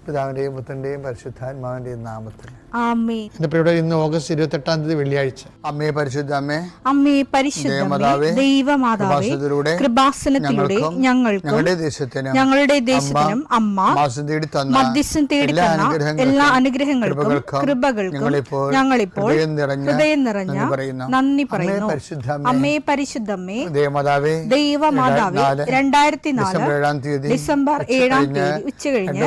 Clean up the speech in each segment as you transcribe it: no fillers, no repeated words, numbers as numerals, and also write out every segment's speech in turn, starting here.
പിതാവിൻ്റെയും പുത്രൻ്റെയും പരിശുദ്ധാത്മാവിൻ്റെയും നാമത്തിൽ ആമേൻ. എൻ്റെ പ്രിയപ്പെട്ട ഇന്ന് ഓഗസ്റ്റ് 28 വെള്ളിയാഴ്ച. അമ്മേ പരിശുദ്ധ അമ്മേ, അമ്മേ പരിശുദ്ധമേ, ദൈവമാതാവേ, കൃപാസനത്തിലൂടെ ഞങ്ങൾക്കും ഞങ്ങളുടെ ദേശത്തിനും അമ്മ മധ്യസ്ഥം തേടി തന്ന എല്ലാ അനുഗ്രഹങ്ങൾക്കും കൃപകൾക്കും ഞങ്ങളിപ്പോൾ ഹൃദയം നിറഞ്ഞ നന്ദി പറയുന്നു. അമ്മേ പരിശുദ്ധമേ, ദൈവമാതാവേ, 2004 ഡിസംബർ 7 ഉച്ചകഴിഞ്ഞ്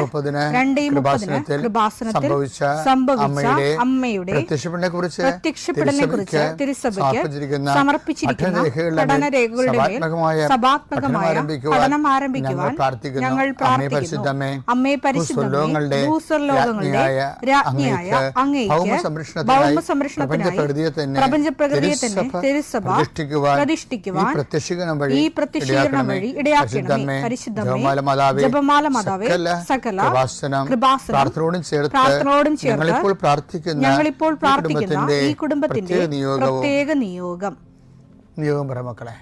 2:30 കൃപാസനത്തിൽ സംഭവിച്ച അമ്മയുടെ പ്രത്യക്ഷപ്പെടലിനെ കുറിച്ച് തിരുസഭയ്ക്ക് സമർപ്പിച്ചിരിക്കുന്ന പഠനരേഖകളുടെ മേൽ സഭാത്മകമായ പഠനം ആരംഭിക്കുവാൻ ഞങ്ങൾ പ്രാർത്ഥിക്കുന്നു. അമ്മേ പരിശുദ്ധമേ, ഭൂസ്വർലോകങ്ങളുടെ രാജ്ഞിയായ അങ്ങേയ്ക്ക് ഭൗമസംരക്ഷണത്തിനായി പ്രപഞ്ചപ്രകൃതിയെ തന്നെ തിരുസഭ പ്രതിഷ്ഠിക്കുവാൻ ഈ പ്രത്യക്ഷീകരണം വഴി ഇടയാക്കണമേ. പരിശുദ്ധമേ, ജപമാല മാതാവേ, സകല കൃപാസനം പ്രാർത്ഥനയോടും ചേർത്ത് ഞങ്ങളിപ്പോൾ പ്രാർത്ഥിക്കുന്ന ഈ കുടുംബത്തിന്റെ പ്രത്യേക നിയോഗം പറ മക്കളെ.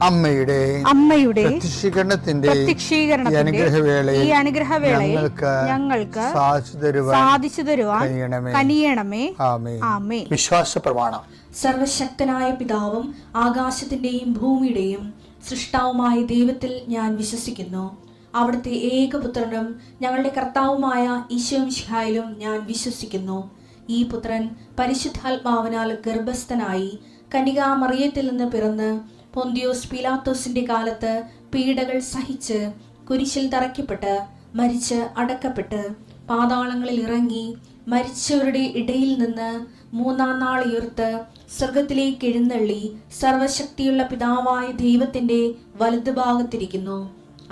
അമ്മയുടെ പ്രത്യക്ഷീകരണത്തിന്റെ ഈ അനുഗ്രഹവേളയിൽ ഞങ്ങൾക്ക് സാധിച്ചു തരുവാൻ കനിയണമേ. ആമേൻ. വിശ്വാസ പ്രമാണം. സർവശക്തനായ പിതാവും ആകാശത്തിന്റെയും ഭൂമിയുടെയും സൃഷ്ടാവുമായ ദൈവത്തിൽ ഞാൻ വിശ്വസിക്കുന്നു. അവിടുത്തെ ഏകപുത്രനും ഞങ്ങളുടെ കർത്താവുമായ ഈശോമിശിഹായിലും ഞാൻ വിശ്വസിക്കുന്നു. ഈ പുത്രൻ പരിശുദ്ധാത്മാവിനാൽ ഗർഭസ്ഥനായി കന്യകാമറിയത്തിൽ നിന്ന് പിറന്ന് പൊന്തിയോസ് പീലാത്തോസിന്റെ കാലത്ത് പീഡകൾ സഹിച്ച് കുരിശിൽ തറയ്ക്കപ്പെട്ട് മരിച്ച് അടക്കപ്പെട്ട് പാതാളങ്ങളിൽ ഇറങ്ങി മരിച്ചവരുടെ ഇടയിൽ നിന്ന് 3-ാം നാൾ ഉയർത്ത് സ്വർഗത്തിലേക്ക് എഴുന്നള്ളി സർവശക്തിയുള്ള പിതാവായ ദൈവത്തിന്റെ വലതുഭാഗത്തിരിക്കുന്നു.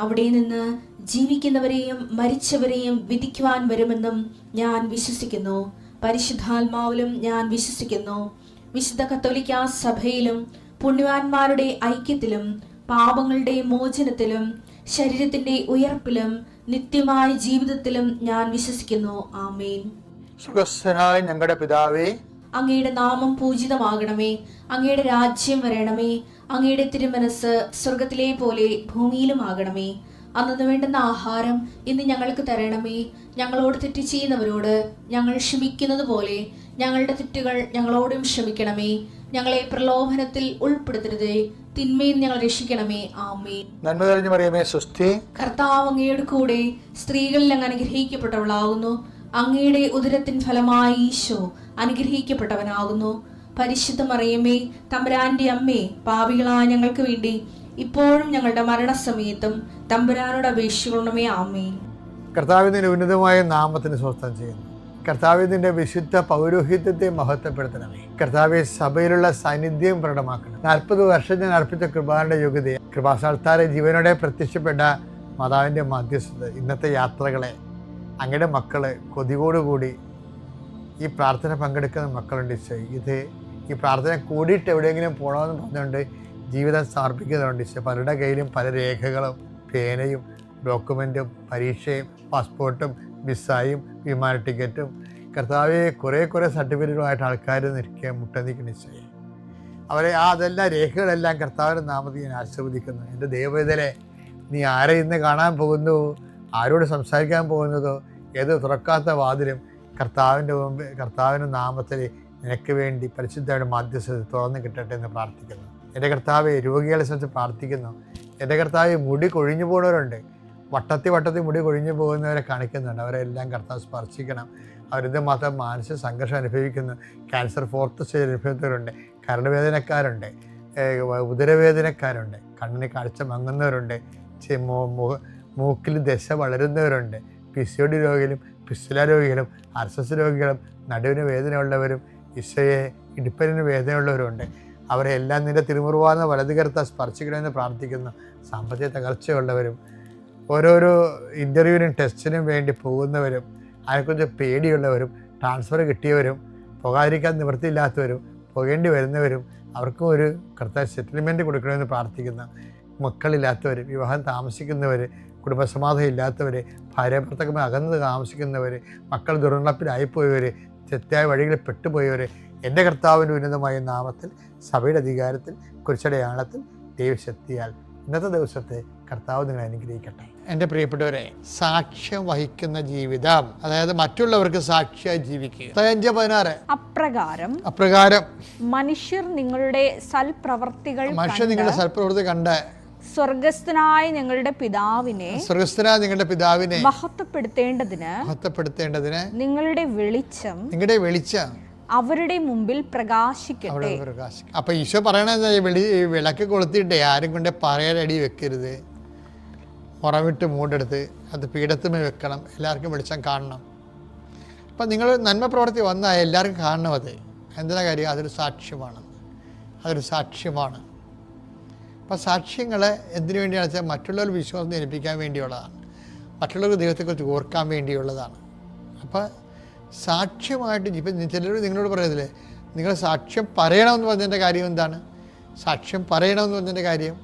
അവിടെ നിന്ന് ജീവിക്കുന്നവരെയും മരിച്ചവരെയും വിധിക്കുവാൻ വരുമെന്നും ഞാൻ വിശ്വസിക്കുന്നു. പരിശുദ്ധാത്മാവിലും ഞാൻ വിശ്വസിക്കുന്നു. വിശുദ്ധ കത്തോലിക്കാ സഭയിലും പുണ്യവാന്മാരുടെ ഐക്യത്തിലും പാപങ്ങളുടെ മോചനത്തിലും ശരീരത്തിന്റെ ഉയർപ്പിലും നിത്യമായ ജീവിതത്തിലും ഞാൻ വിശ്വസിക്കുന്നു. ആമേൻ. സ്വർഗ്ഗസ്ഥനായ ഞങ്ങളുടെ പിതാവേ, അങ്ങയുടെ നാമം പൂജിതമാകണമേ. അങ്ങയുടെ രാജ്യം വരണമേ. അങ്ങയുടെ തിരുമനസ് സ്വർഗത്തിലെ പോലെ ഭൂമിയിലും ആകണമേ. അന്നു വേണ്ടുന്ന ആഹാരം ഇന്ന് ഞങ്ങൾക്ക് തരണമേ. ഞങ്ങളോട് തെറ്റ് ചെയ്യുന്നവരോട് ഞങ്ങൾ ക്ഷമിക്കുന്നത് പോലെ ഞങ്ങളുടെ തെറ്റുകൾ ഞങ്ങളോടും ക്ഷമിക്കണമേ. ഞങ്ങളെ പ്രലോഭനത്തിൽ ഉൾപ്പെടുത്തരുതേ, തിന്മയിൽ ഞങ്ങൾ രക്ഷിക്കണമേ. ആമേൻ. നന്മ നിറഞ്ഞ മറിയമേ, സ്വസ്തി. കർത്താവ് അങ്ങയുടെ കൂടെ സ്ത്രീകളിൽ അങ്ങ് അനുഗ്രഹിക്കപ്പെട്ടവളാകുന്നു. അങ്ങയുടെ ഉദരത്തിൻ ഫലമായി ഈശോ അനുഗ്രഹിക്കപ്പെട്ടവനാകുന്നു. പരിശുദ്ധ മറിയമേ, തമ്പുരാന്റെ അമ്മേ, പാപികളായ ഞങ്ങൾക്ക് വേണ്ടി ഇപ്പോഴും ഞങ്ങളുടെ മരണസമയത്തും തമ്പുരാനോട് അപേക്ഷിക്കണമേ. ആമേൻ. കർത്താവിന്റെ ഉന്നതമായ നാമത്തിന് സ്വസ്ഥം ചെയ്യുന്നു. കർത്താവിന്റെ വിശുദ്ധ പൗരോഹിത്യത്തെ മഹത്വപ്പെടുത്തണമേ. കർത്താവെ, സഭയിലുള്ള സാന്നിധ്യം പ്രകടമാക്കണം. 40 വർഷം ഞാൻ അർപ്പിച്ച കൃപാന്റെ യോഗ്യതയെ കൃപാസ്ഥാനത്താരെ ജീവനോടെ പ്രത്യക്ഷപ്പെട്ട മാതാവിന്റെ മധ്യസ്ഥത ഇന്നത്തെ യാത്രകളെ അങ്ങയുടെ മക്കള് കൊതിയോടുകൂടി ഈ പ്രാർത്ഥന പങ്കെടുക്കുന്ന മക്കളുണ്ട്. ഈ പ്രാർത്ഥന കൂടിയിട്ട് എവിടെയെങ്കിലും പോകണമെന്ന് പറഞ്ഞുകൊണ്ട് ജീവിതം സമർപ്പിക്കുന്നുണ്ട്. പലരുടെ കയ്യിലും പല രേഖകളും പേനയും ഡോക്യുമെൻറ്റും പരീക്ഷയും പാസ്പോർട്ടും വിസയും വിമാന ടിക്കറ്റും കർത്താവെ കുറേ സർട്ടിഫിക്കറ്റുമായിട്ട് ആൾക്കാർ നിൽക്കുക മുട്ടനിക്കണ അവരെ അതെല്ലാം രേഖകളെല്ലാം കർത്താവിൻ്റെ നാമത്തിൽ ഞാൻ ആശീർവദിക്കുന്നു. എൻ്റെ ദൈവവേദനെ, നീ ആരെ ഇന്ന് കാണാൻ പോകുന്നു, ആരോട് സംസാരിക്കാൻ പോകുന്നതോ, ഏത് തുറക്കാത്ത വാതിലും കർത്താവിൻ്റെ നാമത്തിൽ നിനക്ക് വേണ്ടി പരിശുദ്ധയുടെ മധ്യസ്ഥത തുറന്നു കിട്ടട്ടെ എന്ന് പ്രാർത്ഥിക്കുന്നു. എൻ്റെ കർത്താവെ, രോഗികളെ സംബന്ധിച്ച് പ്രാർത്ഥിക്കുന്നു. എൻ്റെ കർത്താവെ, മുടി കൊഴിഞ്ഞു പോകുന്നവരുണ്ട്, വട്ടത്തി മുടി കൊഴിഞ്ഞു പോകുന്നവരെ കാണിക്കുന്നുണ്ട്. അവരെല്ലാം കർത്താവ് സ്പർശിക്കണം. അവരിത് മാത്രം മാനസിക സംഘർഷം അനുഭവിക്കുന്നു. ക്യാൻസർ 4th സ്റ്റേജ് അനുഭവിക്കുന്നവരുണ്ട്, കരടുവേദനക്കാരുണ്ട്, ഉദരവേദനക്കാരുണ്ട്, കണ്ണിന് കാഴ്ച മങ്ങുന്നവരുണ്ട്, മൂക്കിൽ ദശ വളരുന്നവരുണ്ട്, PCOD രോഗികളും ഫിസ്റ്റുല രോഗികളും അർസസ് രോഗികളും നടുവിന് വേദനയുള്ളവരും ഈശോയെ ഇടുപ്പലിന് വേദനയുള്ളവരുണ്ട്. അവരെ എല്ലാം നിൻ്റെ തിരുമുറുവാർന്ന വലതുകരത്താൽ സ്പർശിക്കണമെന്ന് പ്രാർത്ഥിക്കുന്നു. സാമ്പത്തിക തകർച്ചയുള്ളവരും ഓരോരോ ഇൻ്റർവ്യൂവിനും ടെസ്റ്റിനും വേണ്ടി പോകുന്നവരും അതിനെക്കുറിച്ച് പേടിയുള്ളവരും ട്രാൻസ്ഫർ കിട്ടിയവരും പോകാതിരിക്കാൻ നിവൃത്തിയില്ലാത്തവരും പോകേണ്ടി വരുന്നവരും അവർക്കും ഒരു കർത്താവ് സെറ്റിൽമെൻറ്റ് കൊടുക്കണമെന്ന് പ്രാർത്ഥിക്കുന്നു. മക്കളില്ലാത്തവർ, വിവാഹം താമസിക്കുന്നവർ, കുടുംബസമാധാനം ഇല്ലാത്തവർ, ഭാര്യാഭർത്താക്കന്മാർ അകന്ന് താമസിക്കുന്നവർ, മക്കൾ ദുർനടപ്പിലായിപ്പോയവർ, തെറ്റായ വഴികളിൽ പെട്ടുപോയവർ, എൻ്റെ കർത്താവിൻ്റെ ഉന്നതമായ നാമത്തിൽ സഭയുടെ അധികാരത്തിൽ കുരിശടയാളത്തിൽ ദൈവശക്തിയാൽ ഇന്നത്തെ ദിവസത്തെ കർത്താവ് നിങ്ങളെ അനുഗ്രഹിക്കട്ടെ. എൻ്റെ പ്രിയപ്പെട്ടവരെ, സാക്ഷ്യം വഹിക്കുന്ന ജീവിതം, അതായത് മറ്റുള്ളവർക്ക് സാക്ഷിയായി ജീവിക്കുക. 5:16 അപ്രകാരം മനുഷ്യർ നിങ്ങളുടെ സൽപ്രവർത്തികൾ കണ്ട് സ്വർഗസ്ഥനായ നിങ്ങളുടെ പിതാവിനെ മഹത്വപ്പെടുത്തേണ്ടതിന് നിങ്ങളുടെ വെളിച്ചം അവരുടെ മുമ്പിൽ പ്രകാശിക്കട്ടെ. അപ്പൊ ഈശോ പറയണത് വിളക്ക് കൊളുത്തിയിട്ടേ ആരും കൊണ്ട് പറയാനടി വെക്കരുത്, ഉറവിട്ട് മൂടെടുത്ത് അത് പീഠത്തുമേ വെക്കണം, എല്ലാവർക്കും വെളിച്ചം കാണണം. അപ്പം നിങ്ങൾ നന്മ പ്രവർത്തി വന്നാൽ എല്ലാവർക്കും കാണണം. അത് എന്തിനാ കാര്യം? അതൊരു സാക്ഷ്യമാണ്. അപ്പം സാക്ഷ്യങ്ങളെ എന്തിനു വേണ്ടിയാണെന്ന് വെച്ചാൽ മറ്റുള്ളവർ വിശ്വാസം ജനിപ്പിക്കാൻ വേണ്ടിയുള്ളതാണ്, മറ്റുള്ളവർക്ക് ദൈവത്തെക്കുറിച്ച് ഓർക്കാൻ വേണ്ടിയുള്ളതാണ്. അപ്പം സാക്ഷ്യമായിട്ട് ഇപ്പം ചിലർ നിങ്ങളോട് പറയുന്നില്ലേ, നിങ്ങൾ സാക്ഷ്യം പറയണമെന്ന് പറഞ്ഞതിൻ്റെ കാര്യം എന്താണ്? സാക്ഷ്യം പറയണമെന്ന് പറഞ്ഞതിൻ്റെ കാര്യം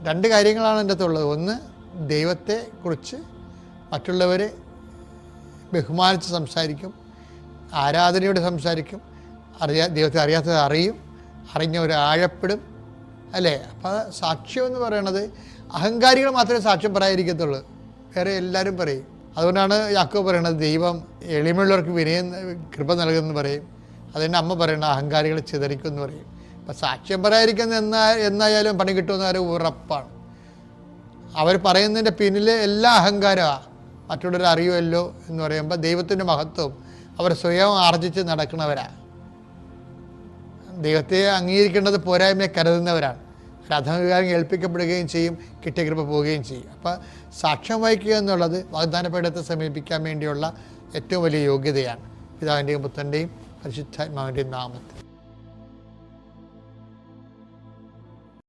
2 കാര്യങ്ങളാണ് എൻ്റെ അടുത്തുള്ളത്. ഒന്ന്, ദൈവത്തെക്കുറിച്ച് മറ്റുള്ളവരെ ബഹുമാനിച്ച് സംസാരിക്കും, ആരാധനയോടെ സംസാരിക്കും, ദൈവത്തെ അറിയാത്തത് അറിഞ്ഞവർ ആഴപ്പെടും, അല്ലേ? അപ്പോൾ സാക്ഷ്യം എന്ന് പറയണത് അഹങ്കാരികൾ മാത്രമേ സാക്ഷ്യം പറയാതിരിക്കത്തുള്ളൂ, വേറെ എല്ലാവരും പറയും. അതുകൊണ്ടാണ് യാക്കോബ് പറയണത് ദൈവം എളിമയുള്ളവർക്ക് കൃപ നൽകുമെന്ന് പറയും. അതുകൊണ്ട് അമ്മ പറയണത് അഹങ്കാരികളെ ചിതറിക്കും എന്ന് പറയും. അപ്പം സാക്ഷ്യം പറയാതിരിക്കുന്ന എന്നായാലും പണി കിട്ടുമെന്ന് അവർ ഉറപ്പാണ്. അവർ പറയുന്നതിൻ്റെ പിന്നിൽ എല്ലാ അഹങ്കാരമാണ്. മറ്റുള്ളവർ അറിയുമല്ലോ എന്ന് പറയുമ്പോൾ ദൈവത്തിൻ്റെ മഹത്വം അവർ സ്വയം ആർജിച്ച് നടക്കുന്നവരാണ്. ദൈവത്തെ അംഗീകരിക്കേണ്ടത് പോരായ്മയെ കരുതുന്നവരാണ്. അധംകാരം ഏൽപ്പിക്കപ്പെടുകയും ചെയ്യും, കിട്ടിയ കൃപ പോവുകയും ചെയ്യും. അപ്പോൾ സാക്ഷ്യം വഹിക്കുക എന്നുള്ളത് വാഗ്ദാനപീഠത്തെ സമീപിക്കാൻ വേണ്ടിയുള്ള ഏറ്റവും വലിയ യോഗ്യതയാണ്. പിതാവിൻ്റെയും പുത്രൻ്റെയും പരിശുദ്ധാത്മാവിൻ്റെയും നാമത്തിൽ.